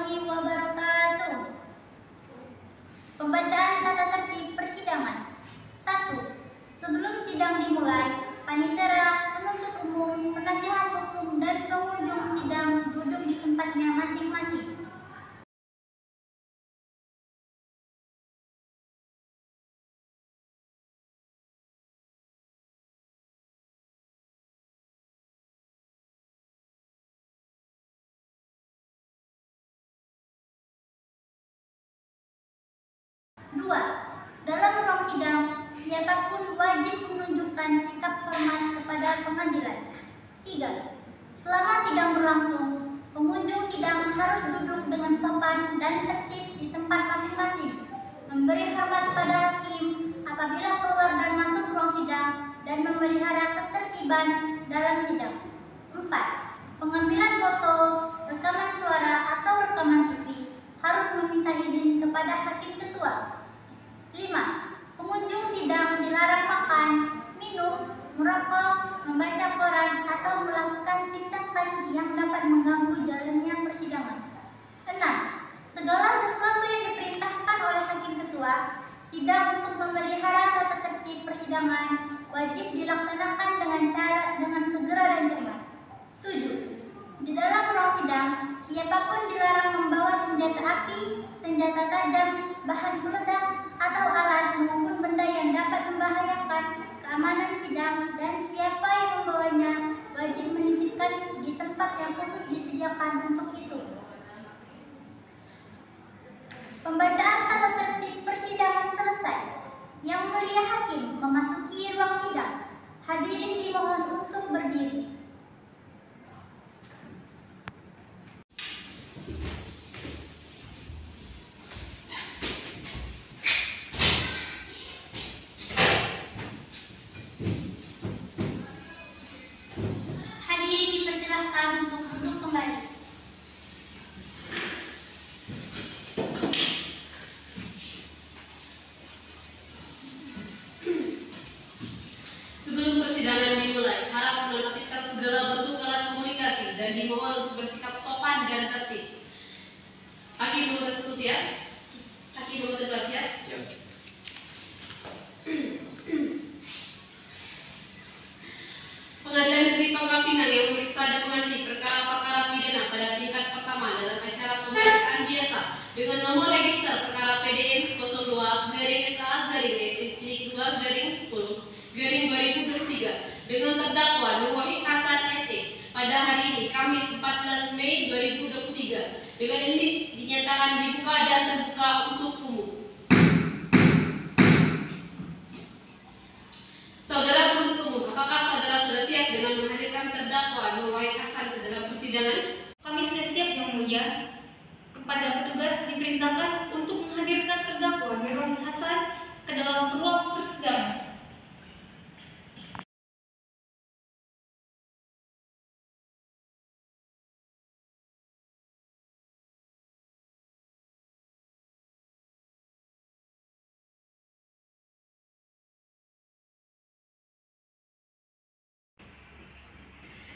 warahmatullahi wabarakatuh. Pembacaan tata tertib persidangan. 1. Sebelum sidang dimulai, panitera, penuntut umum, penasihat hukum, dan pengunjung sidang duduk di tempatnya masing-masing. 2. Dalam ruang sidang, siapapun wajib menunjukkan sikap hormat kepada pengadilan. 3. Selama sidang berlangsung, pengunjung sidang harus duduk dengan sopan dan tertib di tempat masing-masing, memberi hormat pada hakim apabila keluar dan masuk ruang sidang, dan memelihara ketertiban dalam sidang. 4. Pengambilan foto, rekaman suara atau rekaman TV harus meminta izin kepada hakim ketua. 5. Pengunjung sidang dilarang makan, minum, merokok, membaca koran, atau melakukan tindakan yang dapat mengganggu jalannya persidangan. 6. Segala sesuatu yang diperintahkan oleh hakim ketua sidang untuk memelihara tata tertib persidangan wajib dilaksanakan dengan segera dan cermat. 7. Di dalam ruang sidang, siapapun dilarang membawa senjata api, senjata tajam, bahan peledak, atau alat maupun benda yang dapat membahayakan keamanan sidang, dan siapa yang membawanya wajib menitipkan di tempat yang khusus disediakan untuk itu. Pembacaan tata tertib persidangan selesai. Yang mulia hakim memasuki ruang sidang. Hadirin dimohon untuk berdiri. Hadirin dipersilakan untuk duduk kembali. Sebelum persidangan dimulai, harap menonaktifkan segala bentuk alat komunikasi dan dimohon untuk bersikap sopan dan tertib. Hakim mengutus eksekusi ya. Hakim mengutus bebas ya. Siap. Pengadilan Negeri Pangkal Pinang yang memeriksa dan mengadili perkara-perkara pidana pada tingkat pertama dalam acara pemeriksaan biasa dengan nomor register perkara PDN 02/SK-2/10 dengan terdakwa Nur Wahid Hasan SE pada hari ini Kamis 14 Mei 2023 dengan ini dinyatakan dibuka dan terbuka untuk umum. Saudara penuntut umum, apakah saudara sudah siap dengan menghadirkan terdakwa Nur Wahid Hasan ke dalam persidangan? Kami sudah siap, Yang Mulia. Kepada petugas diperintahkan untuk menghadirkan terdakwa Nur Wahid Hasan ke dalam ruang persidangan.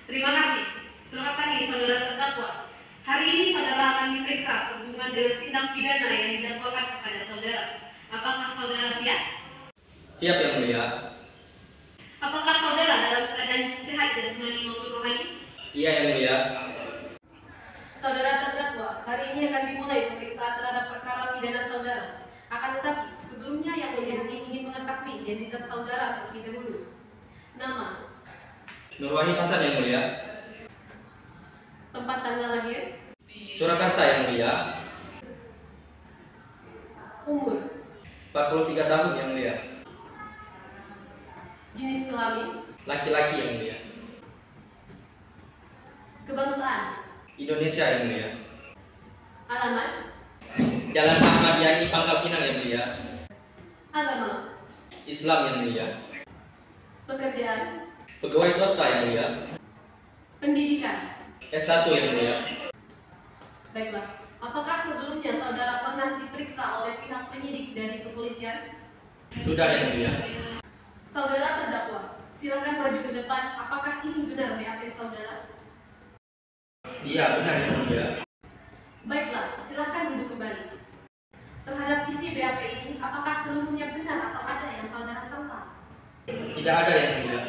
Terima kasih. Selamat pagi, saudara terdakwa. Hari ini saudara akan diperiksa sehubungan dengan tindak pidana yang didakwakan kepada saudara. Apakah saudara siap? Siap, Yang Mulia. Apakah saudara dalam keadaan sehat jasmani maupun rohani? Iya, Yang Mulia. Saudara terdakwa, hari ini akan dimulai pemeriksaan terhadap perkara pidana saudara. Akan tetapi, sebelumnya Yang Mulia hakim ingin mengetahui identitas saudara terlebih dahulu. Nama, Nur Wahid Hasan, Yang Mulia. tempat tanggal lahir, Surakarta, Yang Mulia. umur, 43 tahun, Yang Mulia. jenis kelamin, Laki-laki, Yang Mulia. kebangsaan, Indonesia, Yang Mulia. alamat, Jalan Ahmad Yani, Pangkal Pinang, Yang Mulia. agama, Islam, Yang Mulia. pekerjaan, Pegawai swasta, Yang Mulia. pendidikan. S1, Yang Mulia. Baiklah, apakah sebelumnya saudara pernah diperiksa oleh pihak penyidik dari kepolisian? Sudah, Yang Mulia. Saudara terdakwa, silakan maju ke depan. Apakah ini benar BAP saudara? Iya, benar, Yang Mulia. Baiklah, silakan duduk kembali. Terhadap isi BAP ini, apakah seluruhnya benar atau ada yang saudara sangka? Tidak ada yang mulia.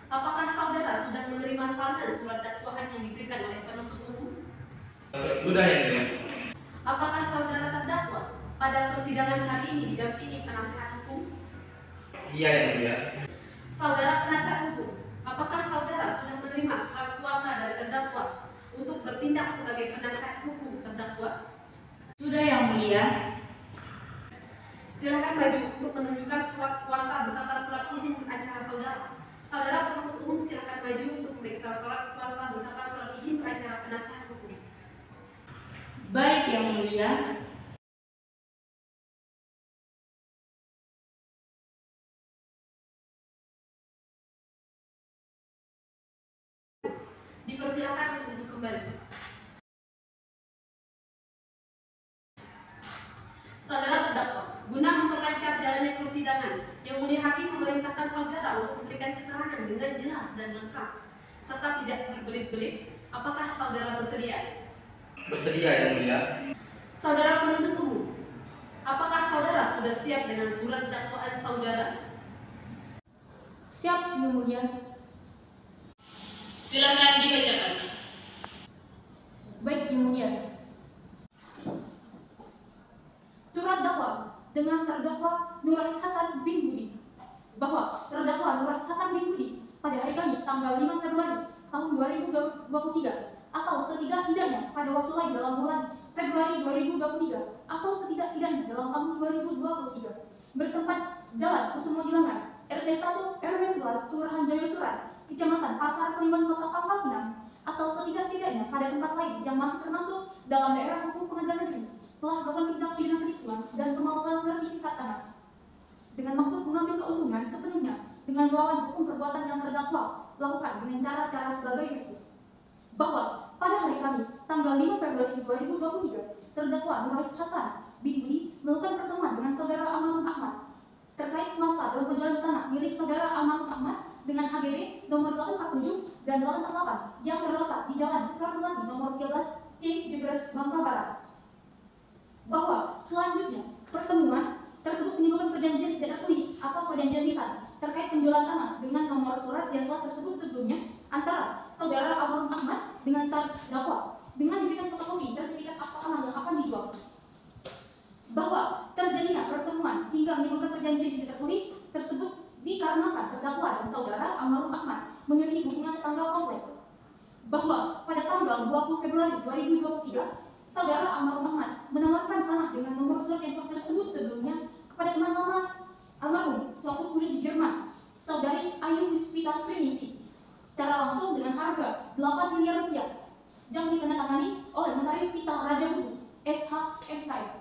Apakah saudara sudah menerima salinan surat dakwaan yang diberikan oleh penuntut umum? Sudah yang mulia. Apakah saudara terdakwa pada persidangan hari ini didampingi penasihat hukum? Iya yang mulia. Saudara penasihat hukum, apakah saudara sudah menerima surat kuasa dari terdakwa untuk bertindak sebagai penasihat hukum terdakwa? Sudah yang mulia. Silakan maju untuk menunjukkan surat kuasa beserta surat izin acara saudara. Saudara penuntut umum silakan maju untuk memeriksa surat kuasa beserta surat izin acara penasihat hukum. Baik yang mulia. Dipersilakan untuk duduk kembali. Saudara terdakwa, guna memperlancar jalannya persidangan, Yang Mulia Hakim memerintahkan saudara untuk memberikan keterangan dengan jelas dan lengkap, serta tidak berbelit-belit. Apakah saudara bersedia? Bersedia yang mulia. Saudara penuntut umum, apakah saudara sudah siap dengan surat dakwaan saudara? Siap, Yang Mulia. Silakan dibacakan. Baik, Yang Mulia. Surat dakwa dengan terdakwa Nur Hasan bin Budi bahwa terdakwa Nur Hasan bin Budi pada hari Kamis tanggal 5 Februari tahun 2023 atau setidak-tidaknya pada waktu lain dalam bulan Februari 2023 atau setidak-tidaknya dalam tahun 2023 bertempat Jalan Kusumo Gilangan RT 1 RW 11 Kelurahan Joyo Surat Kecamatan Pasar Keliman Kota Pangkal Pinang atau setidak-tidaknya pada tempat lain yang masih termasuk dalam daerah hukum pengadilan negeri telah melakukan tindak pidana penipuan dan pemalsuan sertifikat tanah dengan maksud mengambil keuntungan sepenuhnya dengan melawan hukum perbuatan yang terdakwa lakukan dengan cara-cara sebagai berikut. Bahwa pada hari Kamis tanggal 5 Februari 2023 terdakwa Nur Hasan bin Budi melakukan pertemuan dengan saudara Amarun Ahmad terkait kuasa dalam penjualan tanah milik saudara Amarun Ahmad dengan HGB nomor 847 dan 848 yang terletak di Jalan Sekar Melati nomor 13 C Jebres Bangka Barat. Bahwa selanjutnya pertemuan tersebut menimbulkan perjanjian tidak tertulis atau perjanjian lisan terkait penjualan tanah dengan nomor surat yang telah tersebut sebelumnya antara saudara Amarun Ahmad dengan terdakwa dengan diberikan fotokopi sertifikat akta tanah yang akan dijual. Bahwa terjadinya pertemuan hingga menimbulkan perjanjian tidak tertulis tersebut dikarenakan terdakwa dan saudara Amarun Ahmad memiliki hubungan tetangga komplek. Bahwa pada tanggal 20 Februari 2023 saudara Amarun Ahmad menawarkan tanah dengan nomor surat yang telah tersebut sebelumnya kepada teman lama almarhum sewaktu kuliah di Jerman, saudari Ayu Puspita Sriningsih, secara langsung dengan harga 8 miliar rupiah yang ditandatangani oleh Notaris Sita Raja Buku SHMKM.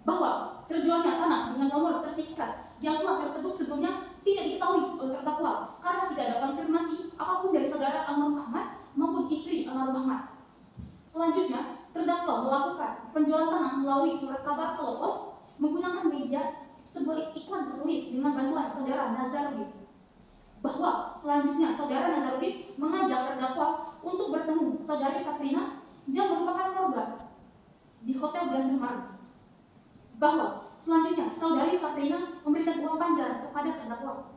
Bahwa terjualnya tanah dengan nomor sertifikat yang telah tersebut sebelumnya tidak diketahui oleh terdakwa karena tidak ada konfirmasi apapun dari saudara Amarun Ahmad maupun istri Amarun Ahmad. Selanjutnya, terdakwa melakukan penjualan tanah melalui surat kabar Solo Pos menggunakan media sebuah iklan tertulis dengan bantuan saudara Nazarudin. Bahwa selanjutnya saudara Nazarudin mengajak terdakwa untuk bertemu saudari Sabrina yang merupakan korban di Hotel Gandumar. Bahwa selanjutnya saudari Sabrina memberikan uang panjar kepada terdakwa.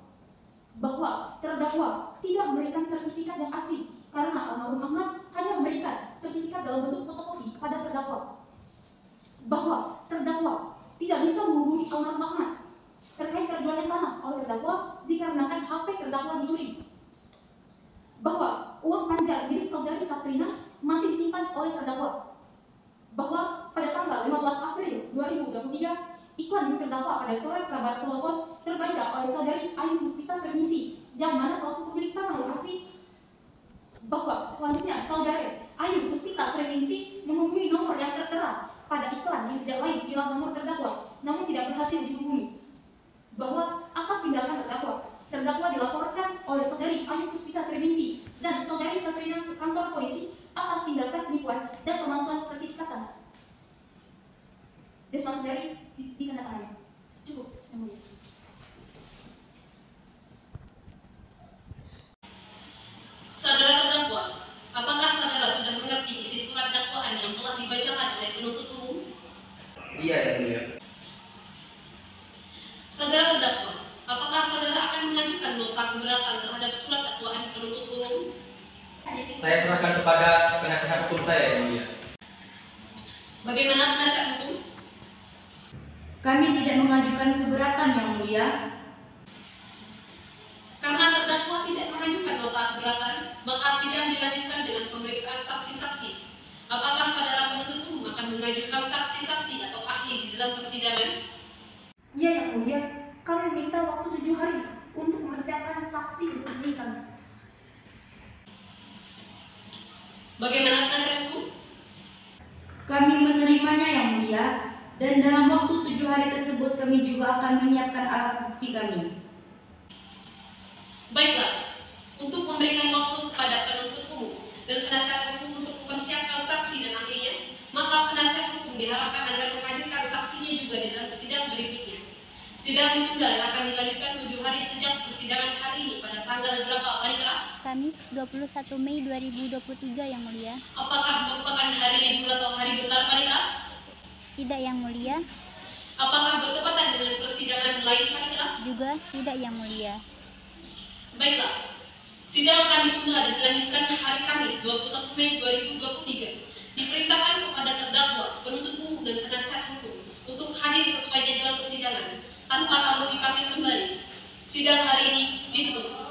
Bahwa terdakwa tidak memberikan sertifikat yang asli karena Amarun Ahmad hanya memberikan sertifikat dalam bentuk fotokopi kepada terdakwa. Bahwa terdakwa tidak bisa menghubungi Amarun Ahmad terkait terjualnya tanah oleh terdakwa dikarenakan HP terdakwa dicuri. Bahwa uang panjar milik saudari Sabrina masih disimpan oleh terdakwa. Bahwa pada tanggal 15 April 2023 iklan milik terdakwa pada surat kabar Solo Pos terbaca oleh saudari Ayu Puspita Sriningsih yang mana selaku pemilik tanah yang asli. Bahwa selanjutnya saudari Ayu Puspita Sriningsih menghubungi nomor yang tertera pada iklan yang tidak lain ialah nomor terdakwa, namun tidak berhasil dihubungi. Bahwa atas tindakan terdakwa dilaporkan oleh saudari Ayu Puspita Sriningsih dan saudari Sabrina ke kantor polisi atas tindakan penipuan dan pemalsuan sertifikat tanah. Desma saudari ditandatangani. Cukup, Yang Mulia. Saudara terdakwa, apakah saudara sudah mengerti isi surat dakwaan yang telah dibaca Iya yang mulia. Saudara terdakwa, apakah saudara akan mengajukan nota keberatan terhadap surat dakwaan penuntut umum? Saya serahkan kepada penasihat hukum saya yang mulia. Bagaimana penasihat hukum? Kami tidak mengajukan keberatan yang mulia. Karena terdakwa tidak mengajukan nota keberatan, maka sidang dilanjutkan dengan pemeriksaan saksi-saksi. Apakah saudara penuntut umum akan mengajukan saksi-saksi atau ahli di dalam persidangan? Iya yang mulia, kami minta waktu 7 hari untuk mempersiapkan saksi untuk diri kami. Bagaimana penasihat hukum? Kami menerimanya yang mulia, dan dalam waktu 7 hari tersebut kami juga akan menyiapkan alat bukti kami. Baiklah, untuk memberikan waktu kepada penuntut umum dan penasihat hukum untuk mempersiapkan saksi dan ahlinya, maka penasihat hukum diharapkan agar menghadirkan saksinya juga di dalam sidang berikutnya. Sidang ditunda yang akan dilanjutkan 7 hari sejak persidangan hari ini pada tanggal berapa, Panitera? Kamis 21 Mei 2023 yang mulia. Apakah merupakan hari libur atau hari besar, Panitera? Tidak yang mulia. Apakah bertepatan dengan persidangan lain, Panitera? Juga tidak yang mulia. Baiklah, sidang akan ditunda dan dilanjutkan hari Kamis 21 Mei 2023. Diperintahkan kepada terdakwa, penuntut umum dan penasihat hukum untuk hadir sesuai jadwal persidangan tanpa harus dipanggil kembali. Sidang hari ini ditutup.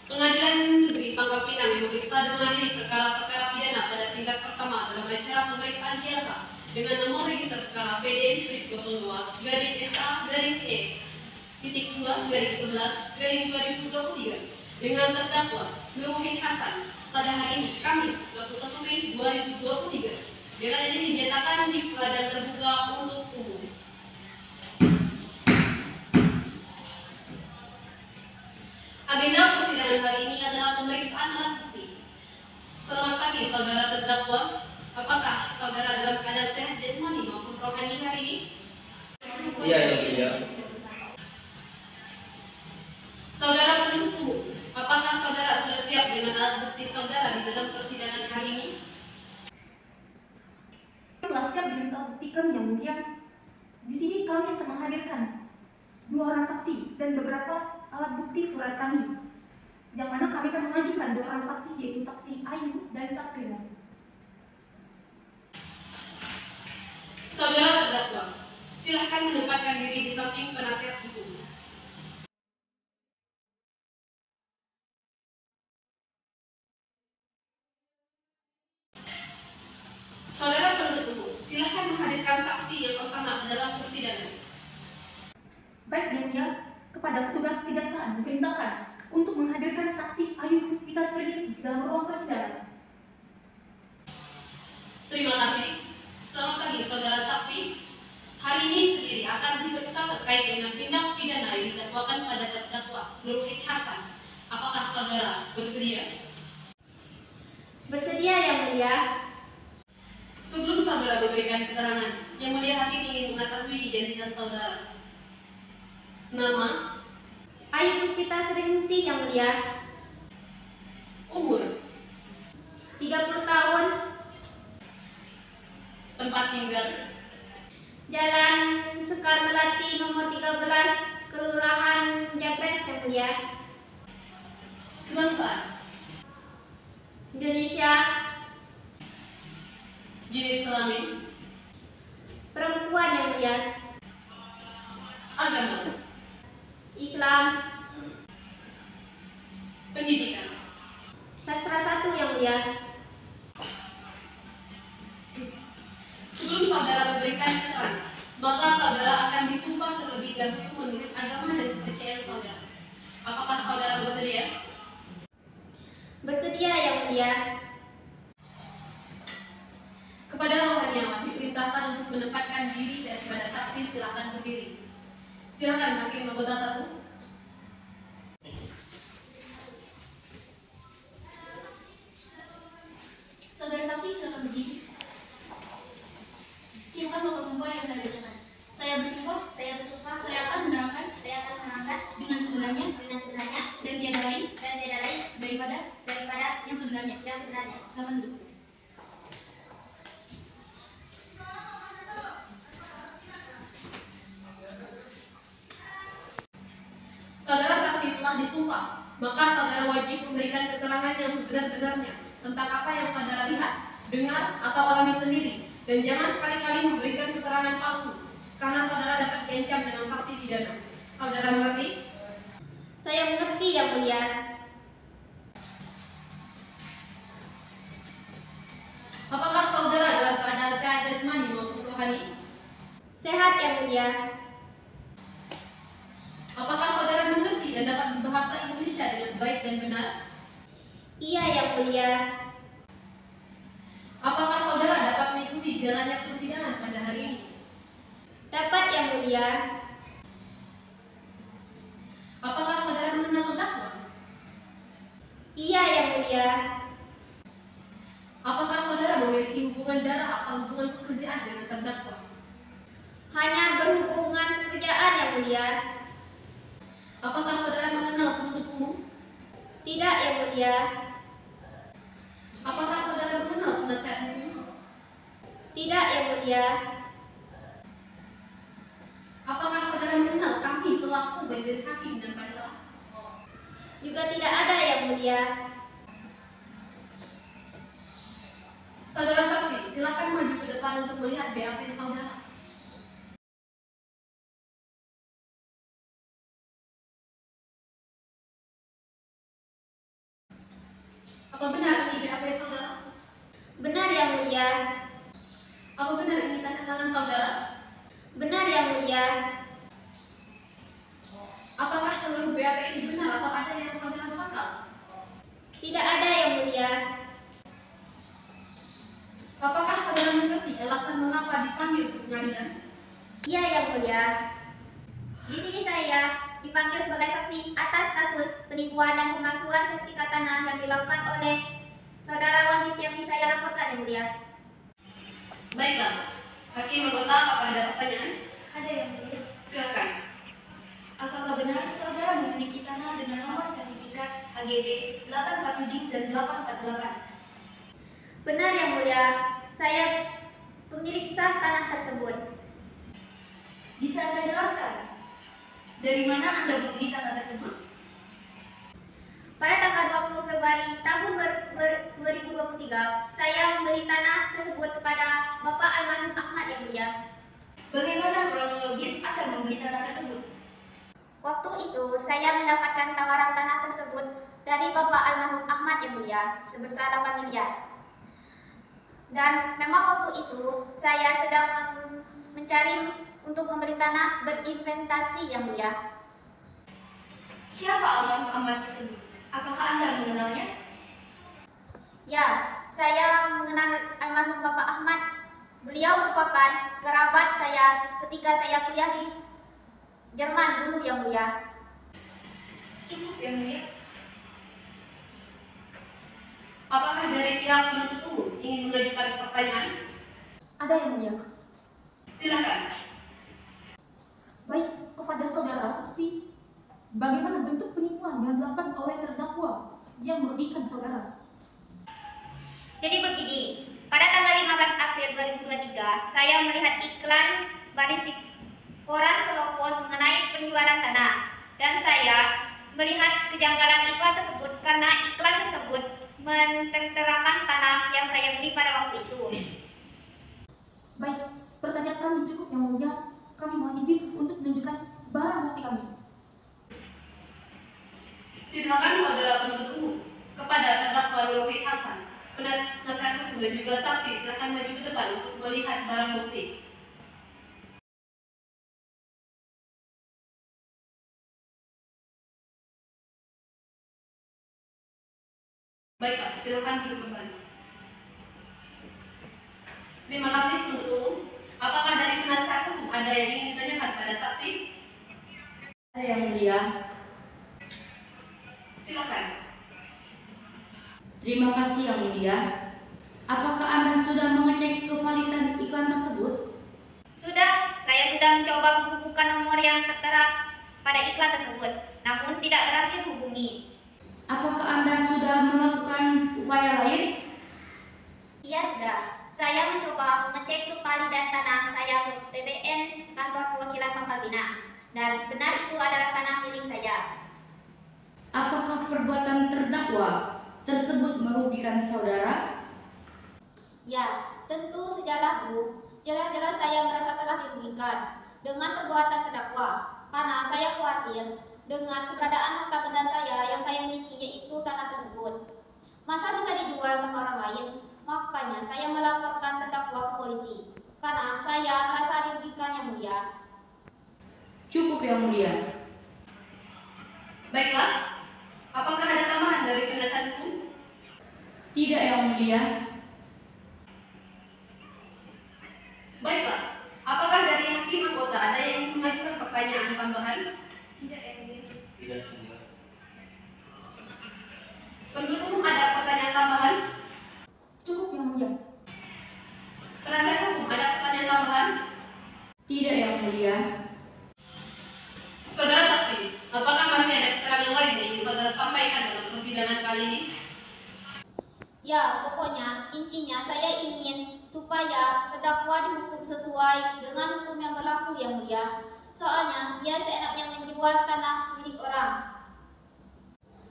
Pengadilan Negeri Pangkal Pinang yang memeriksa dan mengadili perkara-perkara pidana pada tingkat pertama dalam acara pemeriksaan biasa dengan nomor register perkara PD Strip 02 garing SA garing E titik 2 garing 11 garing 2023 dengan terdakwa Nur Wahid Hasan pada hari ini Kamis 21 Mei 2023 dengan ini dinyatakan dibuka dan terbuka untuk umum. Agenda persidangan hari ini adalah pemeriksaan alat bukti. Selamat pagi saudara terdakwa. Apakah saudara dalam keadaan sehat jasmani maupun rohani hari ini? Iya yang mulia. Saudara penuntut umum, apakah saudara sudah siap dengan alat bukti saudara di dalam persidangan hari ini? Telah siap dengan alat bukti kami yang mulia. Di sini kami akan menghadirkan 2 orang saksi dan beberapa alat bukti surat kami, yang mana kami akan mengajukan 2 orang saksi, yaitu saksi Ayu dan Sabrina. Saudara terdakwa, silahkan menempatkan diri di samping penasihat hukum. Saudara penuntut umum, silahkan menghadirkan saksi yang pertama dalam persidangan. Baik yang mulia, kepada petugas kejaksaan diperintahkan untuk menghadirkan saksi Ayu Puspita Sriningsih dalam ruang persidangan. Terima kasih. Selamat pagi saudara saksi. Hari ini sendiri akan diperiksa terkait dengan tindak pidana yang didakwakan pada terdakwa Nur Wahid Hasan. Apakah saudara bersedia? Bersedia yang mulia. Sebelum saudara memberikan keterangan, yang mulia hakim ingin mengetahui identitas saudara. Nama, Ayu Puspita Sriningsih yang mulia. umur, 30 tahun. tempat tinggal, Jalan Sekar Melati nomor 13, Kelurahan Japres yang mulia. kebangsaan, Indonesia. jenis kelamin, Perempuan yang mulia. agama, Islam. pendidikan, Sastra 1 yang mulia. Sebelum saudara memberikan keterangan, maka saudara akan disumpah terlebih dahulu menurut agama dan kepercayaan saudara. Apakah saudara bersedia? Bersedia yang mulia. Kepada rohaniawan diperintahkan untuk menempatkan diri daripada saksi, silakan berdiri. Silakan hakim anggota 1. Saudara saksi silakan berdiri. Kirimkan bakal sumpah yang saya bacakan. Saya bersumpah. Saya akan menerangkan. Dengan sebenarnya. Silakan duduk. Saudara saksi telah disumpah, maka saudara wajib memberikan keterangan yang sebenar-benarnya tentang apa yang saudara lihat, dengar, atau alami sendiri, dan jangan sekali-kali memberikan keterangan palsu, karena saudara dapat diancam dengan sanksi pidana. Saudara mengerti? Saya mengerti, Yang Mulia. Apakah saudara dalam keadaan sehat jasmani maupun rohani? Sehat, Yang Mulia. Apakah saudara mengerti dan dapat berbahasa Indonesia dengan baik dan benar? Iya, Yang Mulia. Apakah saudara dapat mengikuti jalannya persidangan pada hari ini? Dapat, Yang Mulia. Apakah saudara mengenal terdakwa? Iya, Yang Mulia. Apakah saudara memiliki hubungan darah atau hubungan pekerjaan dengan terdakwa? Hanya berhubungan pekerjaan, Yang Mulia. Apakah saudara mengenal penuntut umum? Tidak, Yang Mulia. Apakah saudara mengenal penasihat hukum? Tidak, Yang Mulia. Apakah saudara mengenal kami selaku majelis hakim dan panitera? Juga tidak ada, Yang Mulia. Saudara saksi, silakan maju ke depan untuk melihat BAP saudara. Apa benar ini BAP saudara? Benar, Yang Mulia. Apa benar ini tanda tangan saudara? Benar, Yang Mulia. Apakah seluruh BAP ini benar atau ada yang saudara sangkal? Tidak ada, Yang Mulia. Apakah saudara mengerti alasan mengapa dipanggil ke pengadilan? Iya, Yang Mulia. Di sini saya dipanggil sebagai saksi atas kasus penipuan dan pemalsuan sertifikat tanah yang dilakukan oleh saudara Wahid yang saya laporkan, Yang Mulia. Baiklah, hakim anggota apakah ada pertanyaan? Ada, Yang Mulia. Silakan. Apakah benar saudara memiliki tanah dengan nomor sertifikat HGB 847 dan 848? Benar, Yang Mulia. Saya pemilik sah tanah tersebut. Bisa Anda jelaskan dari mana Anda membeli tanah tersebut? Pada tanggal 20 Februari tahun 2023, saya membeli tanah tersebut kepada Bapak almarhum Ahmad, Yang Mulia. Bagaimana kronologis Anda membeli tanah tersebut? Waktu itu, saya mendapatkan tawaran tanah tersebut dari Bapak almarhum Ahmad, Yang Mulia, sebesar 8 miliar. Dan memang waktu itu, saya sedang mencari untuk membeli tanah berinvestasi, Yang Mulia. Siapa almarhum Ahmad tersebut? Apakah Anda mengenalnya? Ya, saya mengenal almarhum Bapak Ahmad. Beliau merupakan kerabat saya ketika saya kuliah di Jerman dulu, Yang Mulia. Cukup, Yang Mulia. Apakah dari pihak penuntut umum ingin mengajukan pertanyaan? Ada, Yang Mulia. Silakan. Baik, kepada saudara saksi, bagaimana bentuk penipuan yang dilakukan oleh terdakwa yang merugikan saudara? Jadi begini, pada tanggal 15 April 2023, saya melihat iklan baris di koran Solo Pos mengenai penjualan tanah. Dan saya melihat kejanggalan iklan tersebut karena iklan tersebut menterterakan tanah yang saya beli pada waktu itu. Baik, pertanyaan kami cukup, Yang Mulia. Kami mohon izin untuk menunjukkan barang bukti kami. Silakan saudara penuntut umum kepada terdakwa Wahid Hasan, penasihat hukum dan juga saksi, silakan maju ke depan untuk melihat barang bukti. Baiklah, silakan duduk kembali. Terima kasih penuntut umum. Apakah dari penasihat hukum ada yang ingin ditanyakan pada saksi? Ada, Yang Mulia. Silakan. Terima kasih, Yang Mulia. Apakah Anda sudah mengecek kevalidan iklan tersebut? Sudah, saya sudah mencoba menghubungkan nomor yang tertera pada iklan tersebut, namun tidak berhasil hubungi. Apakah Anda sudah melakukan upaya lain? Iya sudah. Saya mencoba mengecek kembali dan tanah saya ke PBN Kantor Perwakilan Pangkal Pinang. Dan benar itu adalah tanah milik saya. Apakah perbuatan terdakwa tersebut merugikan saudara? Ya, tentu sejalan Bu. Jelas-jelas saya merasa telah dirugikan dengan perbuatan terdakwa. Karena saya khawatir dengan keberadaan harta benda saya yang saya miliki, yaitu tanah tersebut. Masa bisa dijual sama orang lain? Makanya saya melaporkan terdakwa ke polisi. Karena saya merasa dirugikan yang mulia. Cukup yang mulia. Baiklah, apakah ada tambahan dari penjelasan hukum? Tidak yang mulia. Baiklah, apakah dari hakim anggota ada yang ingin mengajukan pertanyaan tambahan? Tidak, yang mulia. Tidak, yang mulia. Penuntut umum ada pertanyaan tambahan? Cukup yang mulia. Penasihat hukum ada pertanyaan tambahan? Tidak yang mulia. Saudara saksi, apakah masih ada keterangan lain yang ingin saudara sampaikan dalam persidangan kali ini? Ya, pokoknya intinya saya ingin supaya terdakwa dihukum sesuai dengan hukum yang berlaku yang mulia. Soalnya dia seenaknya menjual tanah milik orang.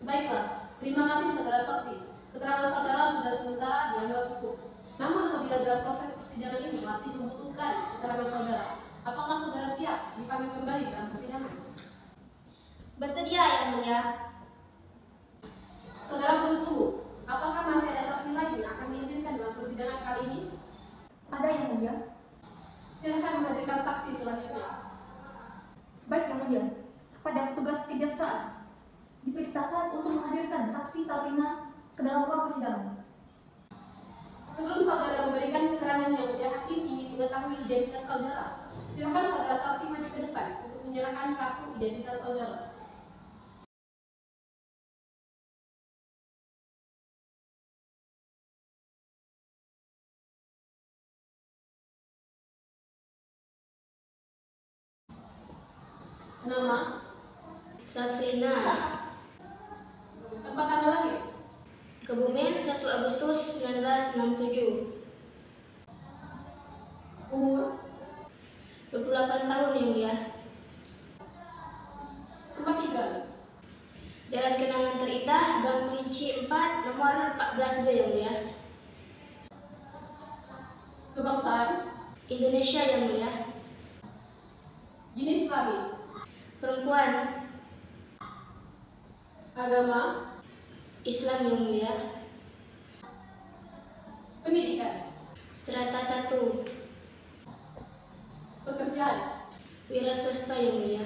Baiklah, terima kasih saudara saksi. Keterangan saudara sudah sementara dianggap cukup. Namun apabila dalam proses persidangan ini masih membutuhkan keterangan saudara, apakah saudara siap dipanggil kembali dalam persidangan? Bersedia yang mulia. Saudara penuntut umum, apakah masih ada saksi lain yang akan dihadirkan dalam persidangan kali ini? Ada yang mulia. Silakan menghadirkan saksi selanjutnya. Baik yang mulia. Kepada petugas kejaksaan diperintahkan untuk menghadirkan saksi Sabrina ke dalam ruang persidangan. Sebelum saudara memberikan keterangan yang mulia, hakim ingin mengetahui identitas saudara. Silakan saudara saksi maju ke depan untuk menyerahkan kartu identitas saudara. Nama, Safrina, tempat tanggal lahir, Kebumen 1 Agustus 1967, umur, 28 tahun yang mulia. tempat tinggal, Jalan Kenangan Terindah, Gang Kelinci 4, nomor 14B yang mulia. kebangsaan, Indonesia yang mulia. jenis kelamin, Perempuan, agama, Islam yang mulia. pendidikan, Strata 1, pekerjaan. wira swasta yang mulia.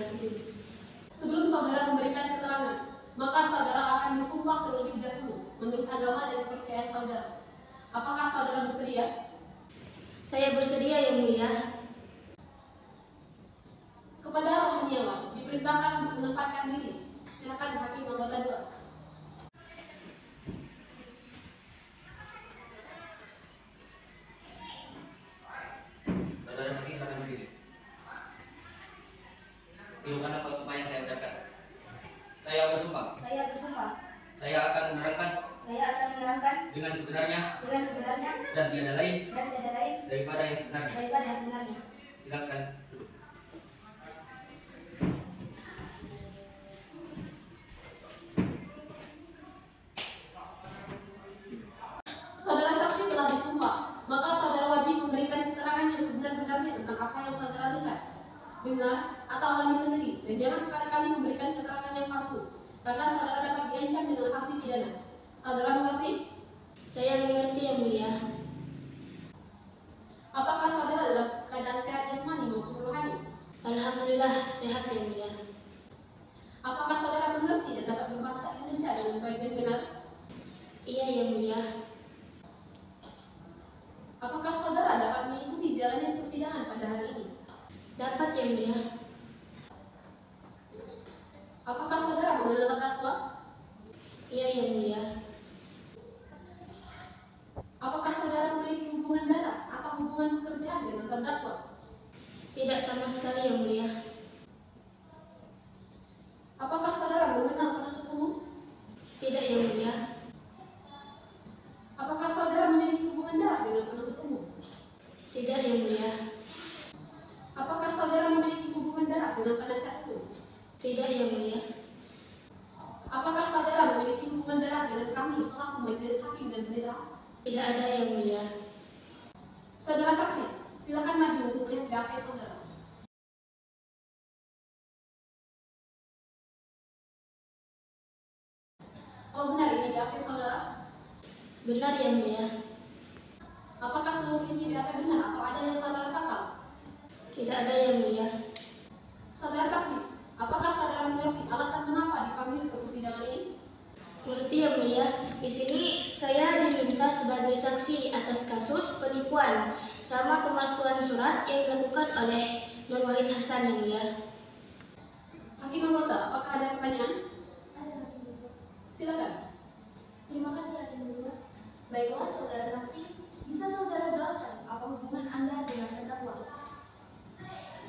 Sebelum saudara memberikan keterangan, maka saudara akan disumpah terlebih dahulu menurut agama dan kepercayaan saudara. Apakah saudara bersedia? Saya bersedia yang mulia. Kepada rohaniawan diperintahkan untuk menempatkan diri. Silakan hakim anggota 2. Saudara saksi silakan berdiri. Tirukan apa sumpah yang saya ucapkan. Saya bersumpah. Saya bersumpah. Saya akan menerangkan Saya akan menerangkan dengan sebenarnya dengan sebenarnya dan tiada lain dan tiada lain daripada yang sebenarnya. daripada yang sebenarnya. Silakan duduk. Saudara saksi telah disumpah, maka saudara wajib memberikan keterangan yang sebenar-benarnya tentang apa yang saudara lihat, dengar, atau alami sendiri, dan jangan sekali-kali memberikan keterangan yang palsu, karena saudara dapat diancam dengan sanksi pidana. Saudara mengerti? Saya mengerti yang mulia. Apakah saudara dalam keadaan sehat jasmani maupun rohani? Alhamdulillah sehat yang mulia. Apakah saudara mengerti dan dapat berbahasa Indonesia dengan baik dan benar? Iya yang mulia. Apakah saudara dapat mengikuti jalannya persidangan pada hari ini? Dapat yang mulia. Apakah saudara mengenal terdakwa? Iya yang mulia. Apakah saudara memiliki hubungan darah atau hubungan pekerjaan dengan terdakwa? Tidak sama sekali yang mulia. Apakah saudara mengenal penuntut umum? Tidak yang mulia. Apakah saudara memiliki hubungan darah dengan penasihat hukum? Tidak yang mulia. Apakah saudara memiliki hubungan darah dengan kami selaku majelis hakim dan penetara? Tidak ada yang mulia. Saudara saksi, silakan maju untuk melihat BAP saudara. Oh benar ini BAP saudara? Benar yang mulia. Apakah seluruh isi BAP benar atau ada yang saudara sangkal? Tidak ada yang mulia. Saudara saksi, apakah saudara mengerti alasan kenapa dipanggil ke persidangan ini? Mengerti yang mulia. Di sini saya diminta sebagai saksi atas kasus penipuan sama pemalsuan surat yang dilakukan oleh Nur Wahid Hasan yang mulia. Hakim anggota, apakah ada pertanyaan? Ada Hakim. Silakan. Terima kasih Hakim Guru. Baiklah saudara saksi, bisa saudara jelaskan apa hubungan Anda dengan terdakwa?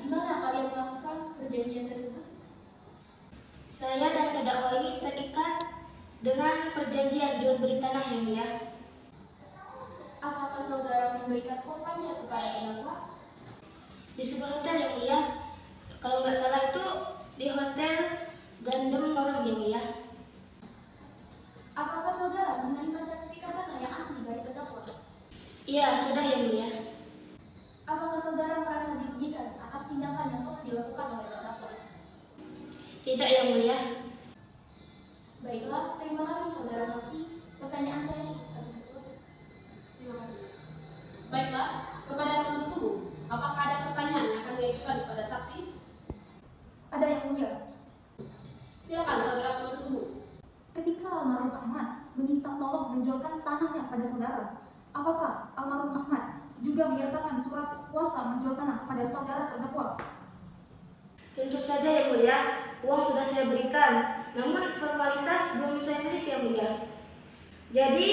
Di mana kalian melakukan perjanjian tersebut? Saya dan terdakwa ini terikat dengan perjanjian jual beli tanah yang mulia. Apakah saudara memberikan korbannya kepada terdakwa? Di sebuah hotel yang mulia. Kalau nggak salah itu di hotel Gandem Norem yang mulia. Apakah saudara menerima sertifikat tanah yang asli dari terdakwa? Iya, sudah yang mulia. Apakah saudara merasa dirugikan atas tindakan yang telah dilakukan oleh terdakwa? Tidak yang mulia. Baiklah, terima kasih saudara saksi. Pertanyaan saya cukup. Terima kasih. Baiklah, kepada penuntut umum, apakah ada pertanyaan yang akan diajukan kepada saksi? Ada yang mulia. Silakan saudara penuntut umum. Ketika almarhum Ahmad meminta tolong menjualkan tanahnya pada saudara, apakah almarhum Ahmad juga menyertakan surat kuasa menjual tanah kepada saudara terdakwa? Tentu saja yang mulia. Uang sudah saya berikan, namun formalitas belum saya miliki yang mulia. Jadi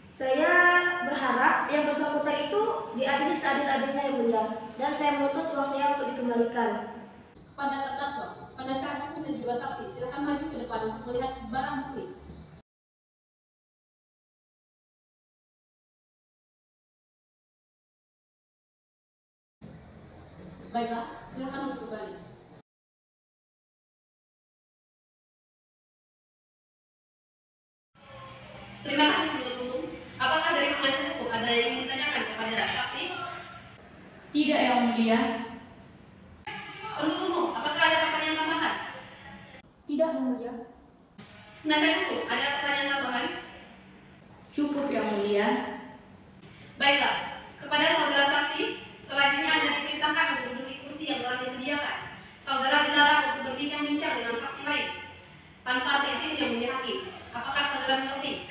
saya berharap yang bersangkutan itu diadili seadil-adilnya yang mulia, dan saya menuntut uang saya untuk dikembalikan. Kepada terdakwa, penasihat hukum dan juga saksi, silakan maju ke depan untuk melihat barang bukti. Baiklah, silakan untuk kembali. Terima kasih penuntut umum. Apakah dari penasihat hukum ada yang ingin ditanyakan kepada saksi? Tidak yang mulia. Penuntut umum, apakah ada pertanyaan tambahan? Tidak yang mulia. Penasihat hukum, ada pertanyaan tambahan? Cukup yang mulia. Baiklah, kepada saudara saksi, selanjutnya Anda diperintahkan untuk duduk di kursi yang telah disediakan. Saudara dilarang untuk berbincang-bincang dengan saksi lain tanpa seizin yang mulia hakim. Apakah saudara mengerti?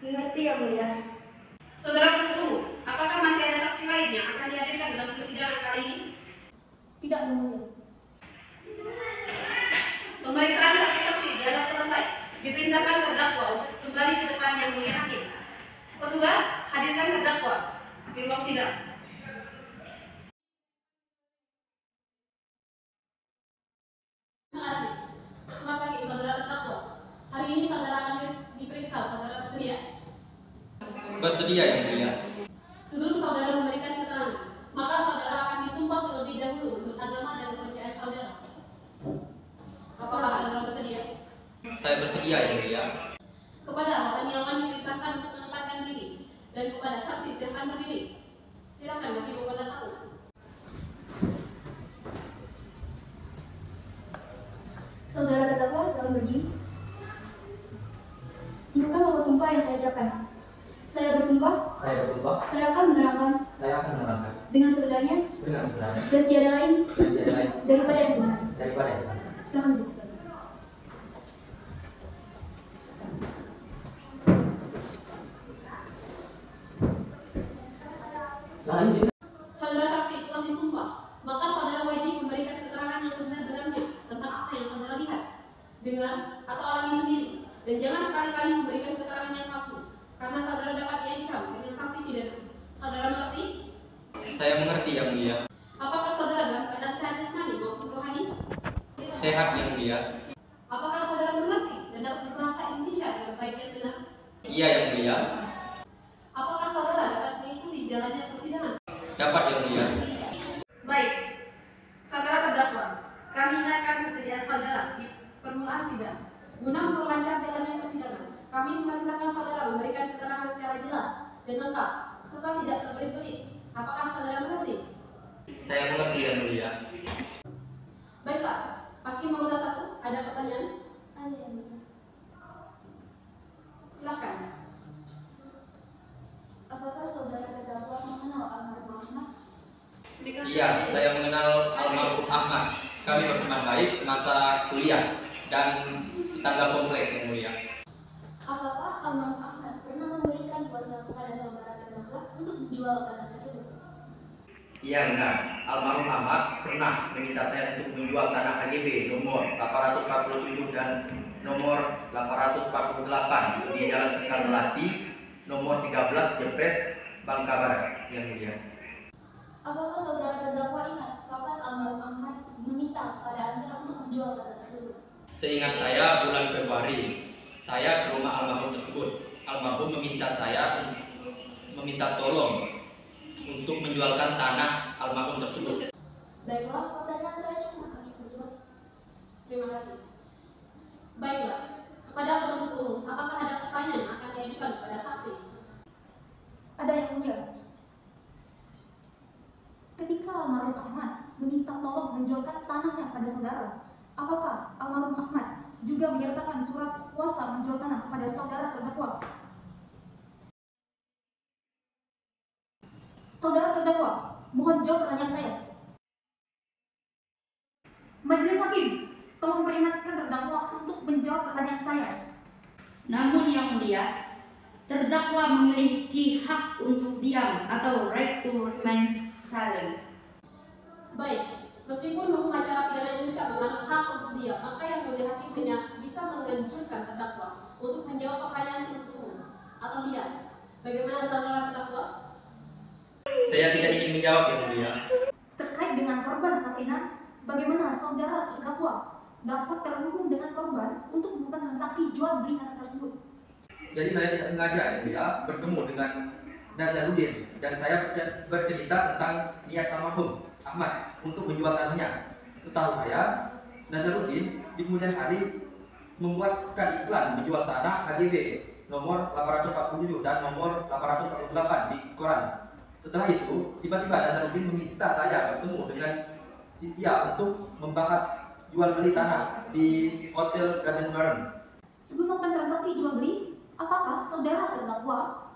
Mengerti yang mulia. Saudara penuntut umum, apakah masih ada saksi lain yang akan dihadirkan dalam persidangan kali ini? Tidak yang mulia. Pemeriksaan saksi-saksi dianggap selesai. Diperintahkan terdakwa untuk kembali ke depan yang mulia hakim. Petugas, hadirkan terdakwa di ruang sidang. Terima kasih. Selamat pagi saudara terdakwa. Hari ini saudara akan diperiksa, saudara bersedia? Bersedia yang mulia. Sebelum saudara memberikan keterangan, maka saudara akan disumpah terlebih dahulu menurut agama dan kepercayaan saudara. Apakah saudara bersedia? Saya bersedia yang mulia. Kepada peniawan diperintahkan untuk menempatkan diri, dan kepada saksi silakan berdiri. Silakan hakim anggota 1. Saudara terdakwa silakan berdiri. Bukan bahwa sumpah yang saya ucapkan. Saya bersumpah. Saya bersumpah. Saya akan menerangkan. Saya akan menerangkan. Dengan sebenarnya. Dengan sebenarnya. Dan tiada lain. Dan tiada lain. Daripada yang sebenarnya. Daripada yang sama. Silakan duduk. Lain. Saudara saksi telah disumpah, maka saudara wajib memberikan keterangan yang sebenar-benarnya tentang apa yang saudara lihat, dengar, atau alami sendiri, dan jangan sekali-kali memberikan keterangan yang palsu, karena saudara dapat diancam dengan sanksi pidana. Saudara mengerti? Saya mengerti yang mulia. Apakah saudara dalam keadaan sehat jasmani maupun rohani? Sehat yang mulia. Apakah saudara mengerti dan dapat berbahasa Indonesia dengan baik dan benar? Iya yang mulia. Apakah saudara dapat mengikuti jalannya persidangan? Dapat yang mulia. Baik, saudara terdakwa, kami ingatkan kesediaan saudara di permulaan sidang. Guna memperlancar jalannya persidangan, kami memerintahkan saudara memberikan keterangan secara jelas dan lengkap serta tidak terbelit-belit. Apakah saudara mengerti? Saya mengerti yang mulia. Baiklah, Hakim anggota 1, ada pertanyaan? Ada yang mulia. Silahkan. Apakah saudara terdakwa mengenal almarhum Ahmad? Iya, saya mengenal almarhum Ahmad. Kami berteman baik semasa kuliah dan tetangga komplek yang mulia. Apakah almarhum Ahmad pernah memberikan kuasa kepada saudara terdakwa untuk menjual tanah tersebut? Iya benar, almarhum Ahmad pernah meminta saya untuk menjual tanah HGB nomor 847 dan nomor 848 di Jalan Sekar Melati, nomor 13 Jepres, Bangka Barat yang mulia. Apakah saudara terdakwa ingat kapan almarhum Ahmad meminta pada Anda untuk menjual tanah tersebut? Seingat saya bulan Februari, saya ke rumah almarhum tersebut. Almarhum meminta saya meminta tolong untuk menjualkan tanah almarhum tersebut. Baiklah, pertanyaan saya cukup kami berdua. Terima kasih. Baiklah, kepada penuntut umum, apakah ada pertanyaan yang akan diajukan kepada saksi? Ada yang mulia. Ketika almarhum Ahmad meminta tolong menjualkan tanahnya pada saudara, apakah almarhum Ahmad juga menyertakan surat kuasa menjual tanah kepada saudara terdakwa? Saudara terdakwa, mohon jawab pertanyaan saya. Majelis Hakim, tolong peringatkan terdakwa untuk menjawab pertanyaan saya. Namun yang mulia, terdakwa memiliki hak untuk diam atau right to remain silent. Baik, meskipun hukum acara pidana Indonesia menganut hak untuk diam, maka yang mulia hakim hanya bisa menganjurkan terdakwa untuk menjawab pertanyaan penuntut umum atau diam. Bagaimana saudara terdakwa? Saya tidak ingin menjawab yang mulia. Terkait dengan korban Sabrina, bagaimana saudara terdakwa dapat terhubung dengan korban untuk melakukan transaksi jual beli tanah tersebut? Jadi saya tidak sengaja yang mulia bertemu dengan Nazarudin dan saya bercerita tentang niat almarhum Ahmad untuk menjual tanahnya. Setahu saya, Nazarudin di kemudian hari membuatkan iklan menjual tanah HGB nomor 847 dan nomor 848 di koran. Setelah itu, tiba-tiba Nazarudin meminta saya bertemu dengan Cynthia untuk membahas jual beli tanah di Hotel Garden Barn. Sebelum melakukan transaksi jual beli, apakah saudara terdakwa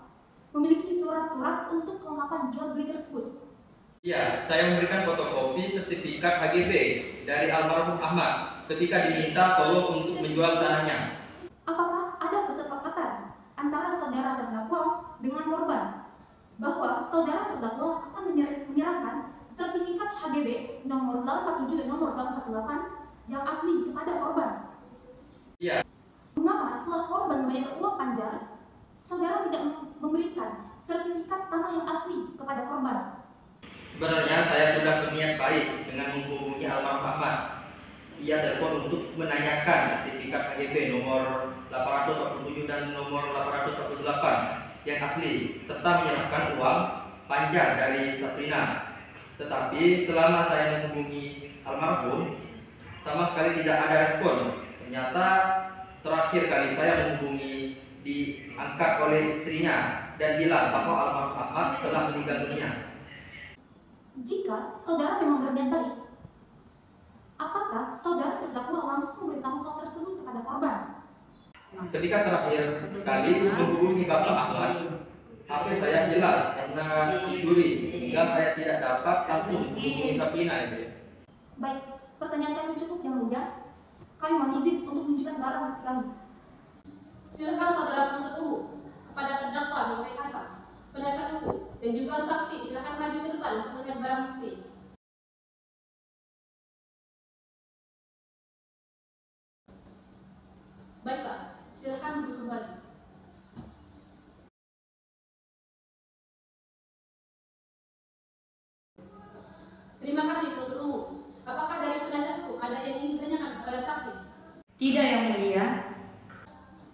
memiliki surat-surat untuk kelengkapan jual beli tersebut? Ya, saya memberikan fotokopi sertifikat HGB dari almarhum Ahmad ketika diminta tolong untuk menjual tanahnya. Apakah ada kesepakatan antara saudara terdakwa dengan korban bahwa saudara terdakwa akan menyerahkan sertifikat HGB nomor 847 dan nomor 848 yang asli kepada korban? Iya. Mengapa setelah korban membayar uang panjar, saudara tidak memberikan sertifikat tanah yang asli kepada korban? Sebenarnya saya sudah berniat baik dengan menghubungi almarhum Ahmad. Ia telepon untuk menanyakan sertifikat HGB nomor 847 dan nomor 848 yang asli, serta menyerahkan uang panjar dari Sabrina. Tetapi selama saya menghubungi almarhum, sama sekali tidak ada respon. Ternyata terakhir kali saya menghubungi diangkat oleh istrinya dan bilang bahwa almarhum Ahmad telah meninggal dunia. Jika saudara memang berniat baik, apakah saudara terdakwa langsung beritahu hal tersebut kepada korban? Ketika terakhir kali menghubungi Bapak Ahmad, HP saya hilang karena dicuri, sehingga saya tidak dapat langsung menghubungi Sabrina. Baik, pertanyaan kami cukup yang mulia. Kami mohon izin untuk menunjukkan barang bukti kami. Silakan saudara penuntut umum kepada terdakwa Muhammad Hasan, penasihat hukum, dan juga saksi silakan maju ke depan untuk melihat barang bukti. Baiklah, silakan duduk kembali. Terima kasih penuntut umum. Apakah dari penasihat hukum ada yang ingin ditanyakan kepada saksi? Tidak yang mulia.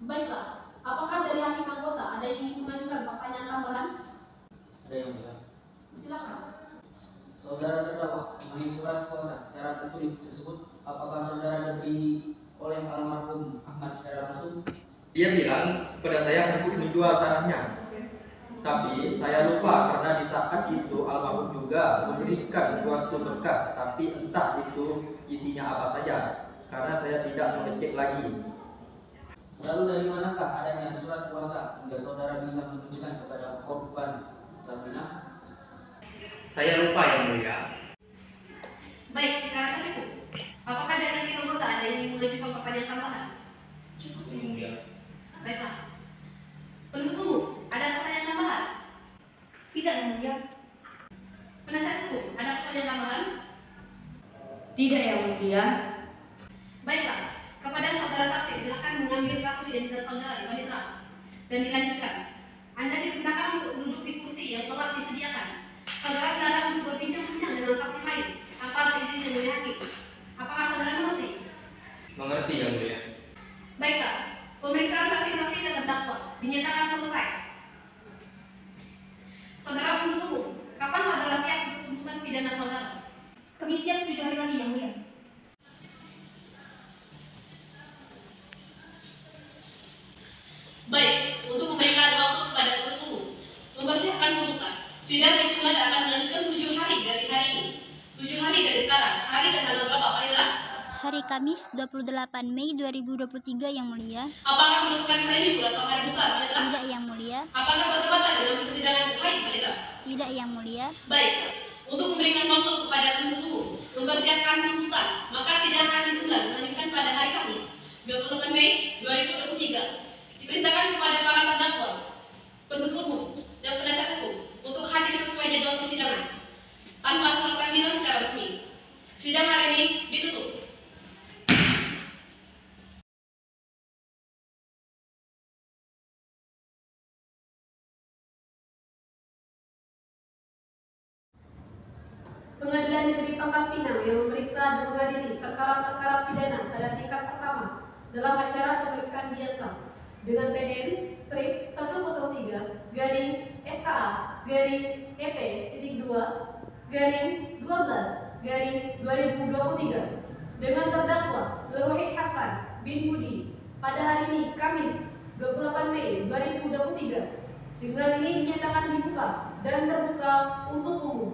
Baiklah, apakah dari hakim anggota ada yang ingin mengajukan pertanyaan tambahan? Ada yang mulia. Silakan. Saudara terdakwa memberi surat kuasa secara tertulis tersebut, apakah saudara diberi oleh almarhum Ahmad secara langsung? Dia bilang kepada saya untuk menjual tanahnya. Tapi saya lupa karena di saat itu almarhum juga memberikan suatu berkas, tapi entah itu isinya apa saja karena saya tidak mengecek lagi. Lalu dari manakah adanya surat kuasa hingga saudara bisa menunjukkan kepada korban Sabrina? Saya lupa yang mulia. Baik, saya rasa cukup. Apakah dari tim anggota ada yang ingin mengajukan pertanyaan tambahan? Cukup yang mulia. Baiklah. Penuntut umum, ada pertanyaan tambahan? Tidak, Yang Mulia. Penasihat hukum, ada pertanyaan tambahan? Tidak, Yang Mulia. Baiklah, kepada saudara saksi silakan mengambil kartu identitas saudara di balik rak dan dilanjutkan. Anda diperintahkan untuk duduk di kursi yang telah disediakan. Saudara dilarang untuk berbincang-bincang dengan saksi lain tanpa seizin yang mulia hakim. Apakah saudara mengerti? Mengerti yang mulia. Baiklah, pemeriksaan saksi-saksi dan terdakwa dinyatakan selesai. Saudara penuntut umum, kapan saudara siap untuk tuntutan pidana saudara? Kami siap 7 hari lagi, Yang Mulia. Baik, untuk memberikan waktu kepada penuntut umum mempersiapkan tuntutan, sidang dimulai akan melanjutkan 7 hari dari hari ini. 7 hari dari sekarang, hari dan tanggal berapa Pak Indra? Hari Kamis 28 Mei 2023 Yang Mulia. Apakah merupakan hari libur atau hari besar Pak Indra? Tidak Yang Mulia. Apakah bertepatan dengan persidangan lain Pak Indra? Tidak Yang Mulia. Baik, untuk memberikan waktu kepada penuntut umum mempersiapkan tuntutan, maka sidang akan ditunda melanjutkan pada hari Kamis 28 Mei 2023. Diperintahkan kepada para terdakwa, penuntut umum, dan penasihat hukum untuk hadir sesuai jadwal persidangan tanpa surat panggilan secara resmi. Sidang hari ini ditutup. Pengadilan Negeri Pangkal Pinang yang memeriksa dan mengadili perkara-perkara pidana pada tingkat pertama dalam acara pemeriksaan biasa dengan PDN strip 103 garing SKA garing EP titik 2 garing 12 garing 2023 dengan terdakwa Nur Wahid Hasan bin Budi pada hari ini Kamis 28 Mei 2023. Dengan ini dinyatakan dibuka dan terbuka untuk umum.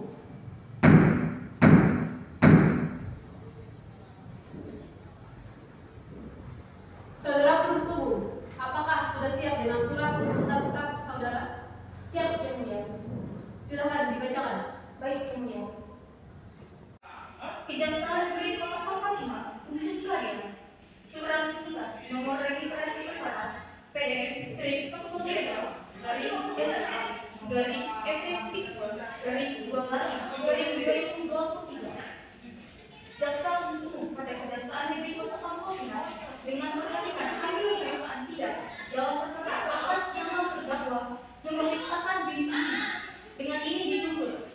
Saudara penuntut umum, apakah sudah siap dengan surat tuntutan saudara? Siap, Yang Mulia. Silakan dibacakan. Baik, Yang Mulia. Kejaksaan Negeri Kota Pangkal Pinang untuk kalian. Surat tuntutan nomor registrasi perkara PDN strip 103 garing SK garing EP garing 12 garing 2023. Jaksa umum pada Kejaksaan Negeri Kota Pangkal Pinang dengan memperhatikan hasil pemeriksaan sidang dalam perkara atas nama terdakwa Nur Wahid Hasan bin Budi. Dengan ini dituntut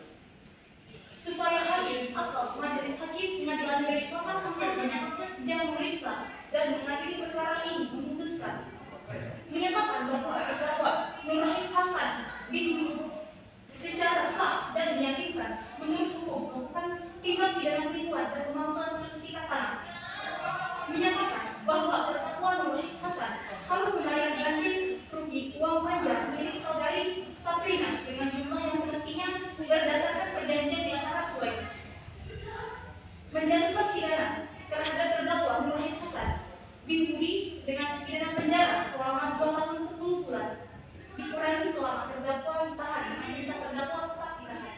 supaya hakim atau majelis hakim pengadilan negeri Kota Pangkal Pinang yang memeriksa dan mengadili perkara ini memutuskan menyatakan bahwa terdakwa Nur Wahid Hasan bin Budi secara sah dan meyakinkan menurut hukum melakukan tindak pidana penipuan dan pemalsuan sertifikat tanah, menyatakan bahwa terdakwa Nur Wahid Hasan harus membayar ganti rugi uang pajak milik saudari Sabrina dengan jumlah yang semestinya berdasarkan perjanjian di antara keduanya. Menjatuhkan pidana terhadap terdakwa Nur Wahid Hasan bin Budi dengan pidana penjara selama 2 tahun 10 bulan dikurangi selama terdakwa ditahan meminta terdakwa tetap ditahan.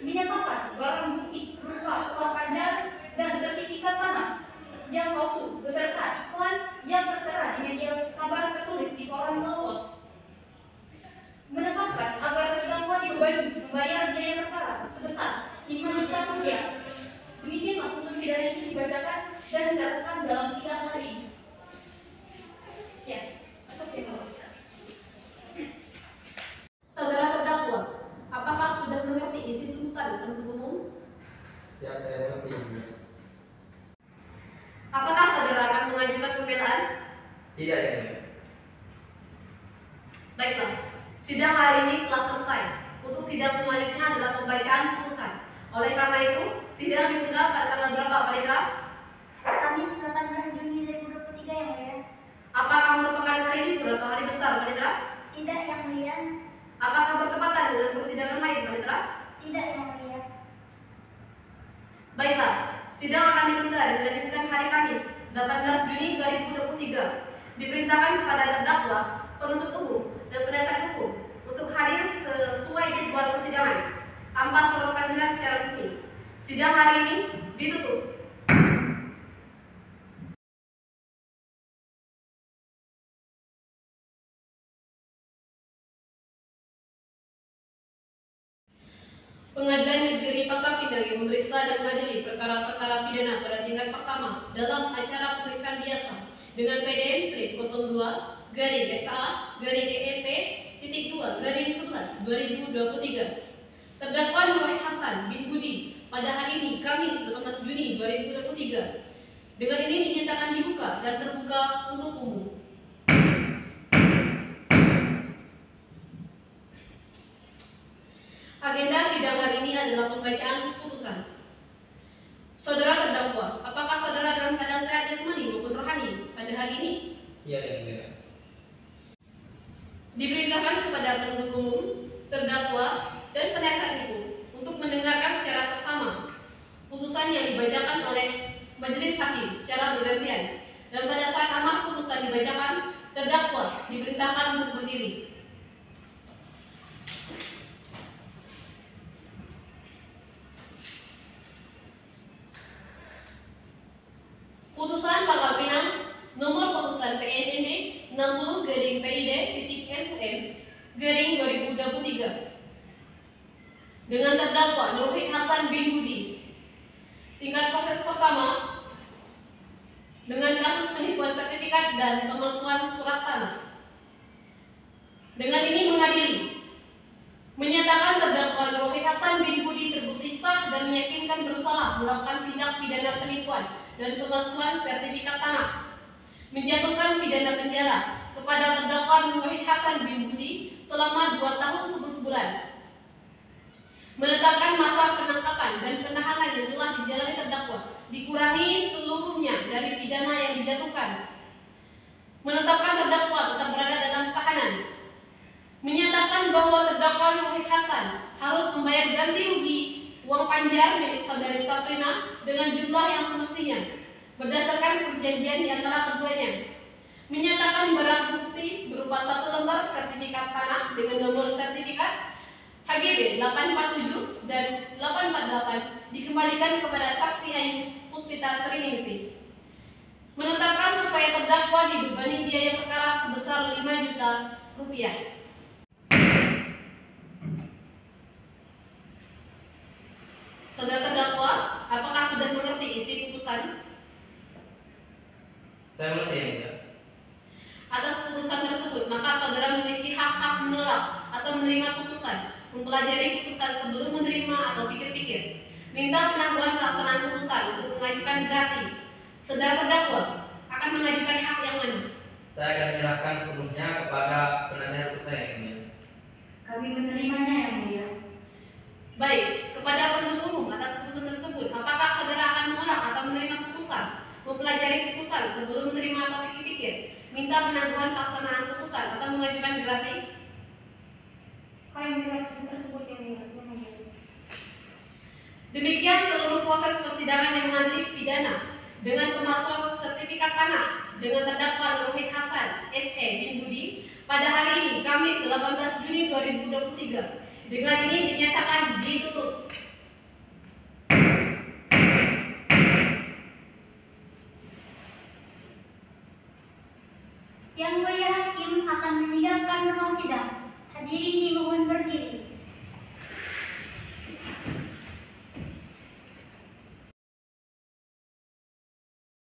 Menyatakan barang bukti berupa uang pajak dan sertifikat tanah yang palsu beserta iklan yang tertera di media kabar tertulis di koran Solo. Menetapkan agar terdakwa dibebani membayar biaya perkara sebesar 5 juta rupiah. Demikianlah tuntutan pidana ini dibacakan dan diserahkan dalam sidang hari ini. Sekian. Saudara terdakwa, apakah sudah mengerti isi tuntutan penuntut umum? Siap, saya mengerti. Apakah saudara akan mengajukan pembelaan? Tidak yang mulia. Baiklah, sidang hari ini telah selesai. Untuk sidang selanjutnya adalah pembacaan putusan. Oleh karena itu, Sidang ditunda pada tanggal berapa, Panitera? Kamis 18 Juni 2023 yang mulia. Apakah merupakan hari libur atau hari besar, Panitera? Tidak yang mulia. Apakah bertepatan dengan persidangan lain, Panitera? Tidak yang mulia. Baiklah, sidang akan ditunda dan dilanjutkan hari Kamis 18 Juni 2023. Diperintahkan kepada terdakwa, penuntut umum, dan penasihat hukum untuk hadir sesuai jadwal persidangan tanpa surat panggilan secara resmi. Sidang hari ini ditutup. Pengadilan Negeri Pangkal Pinang yang memeriksa dan mengadili perkara-perkara pidana pada tingkat pertama dalam acara pemeriksaan biasa dengan PDM strip 02 garing SA garing EEP titik 2 garing 11 2023. Terdakwa Nur Wahid Hasan bin Budi pada hari ini Kamis 18 Juni 2023 dengan ini dinyatakan dibuka dan terbuka untuk umum. Agenda sidang hari ini adalah pembacaan putusan. Saudara terdakwa, apakah saudara dalam keadaan sehat jasmani maupun rohani pada hari ini? Iya, yang mulia. Diperintahkan kepada penuntut umum, terdakwa, dan penasihat hukum untuk mendengarkan secara seksama putusan yang dibacakan oleh majelis hakim secara bergantian. Dan pada saat amar putusan dibacakan, terdakwa diperintahkan untuk berdiri. Putusan Pangkal Pinang nomor putusan PNND 60/PID/MUM/2023 dengan terdakwa Nur Wahid Hasan bin Budi. Tingkat proses pertama dengan kasus penipuan sertifikat dan pemalsuan surat tanah. Dengan ini mengadili menyatakan terdakwa Nur Wahid Hasan bin Budi terbukti sah dan meyakinkan bersalah melakukan tindak pidana penipuan dan pemalsuan sertifikat tanah, menjatuhkan pidana penjara kepada terdakwa Nur Wahid Hasan bin Budi selama 2 tahun 10 bulan, menetapkan masa penangkapan dan penahanan yang telah dijalani terdakwa dikurangi seluruhnya dari pidana yang dijatuhkan, menetapkan terdakwa tetap berada dalam tahanan, menyatakan bahwa terdakwa Nur Wahid Hasan harus membayar ganti rugi uang panjar milik saudari Sabrina dengan jumlah yang semestinya berdasarkan perjanjian di antara keduanya, menyatakan barang bukti berupa 1 lembar sertifikat tanah dengan nomor sertifikat HGB 847 dan 848 dikembalikan kepada saksi Ayu Puspita Sriningsih, menetapkan supaya terdakwa dibebani biaya perkara sebesar 5 juta rupiah. Saudara terdakwa, apakah sudah mengerti isi putusan? Saya mengerti, yang mulia. Atas putusan tersebut, maka saudara memiliki hak-hak menolak atau menerima putusan, mempelajari putusan sebelum menerima atau pikir-pikir, minta penangguhan pelaksanaan putusan untuk mengajukan gerasi. Saudara terdakwa akan mengajukan hak yang mana? Saya akan menyerahkan sepenuhnya kepada penasihat hukum saya, yang mulia. Kami menerimanya, yang mulia. Baik, kepada penuntut umum atas putusan tersebut, apakah saudara akan menolak atau menerima putusan, mempelajari putusan sebelum menerima atau pikir-pikir, minta penangguhan pelaksanaan putusan atau mengajukan gerasi? Kami menerima putusan tersebut yang mulia. Demikian seluruh proses persidangan yang mengadili pidana dengan pemalsuan sertifikat tanah dengan terdakwa Nur Wahid Hasan SE bin Budi pada hari ini Kamis 18 Juni 2023. Dengan ini dinyatakan ditutup. Yang mulia hakim akan meninggalkan ruang sidang. Hadirin dimohon berdiri.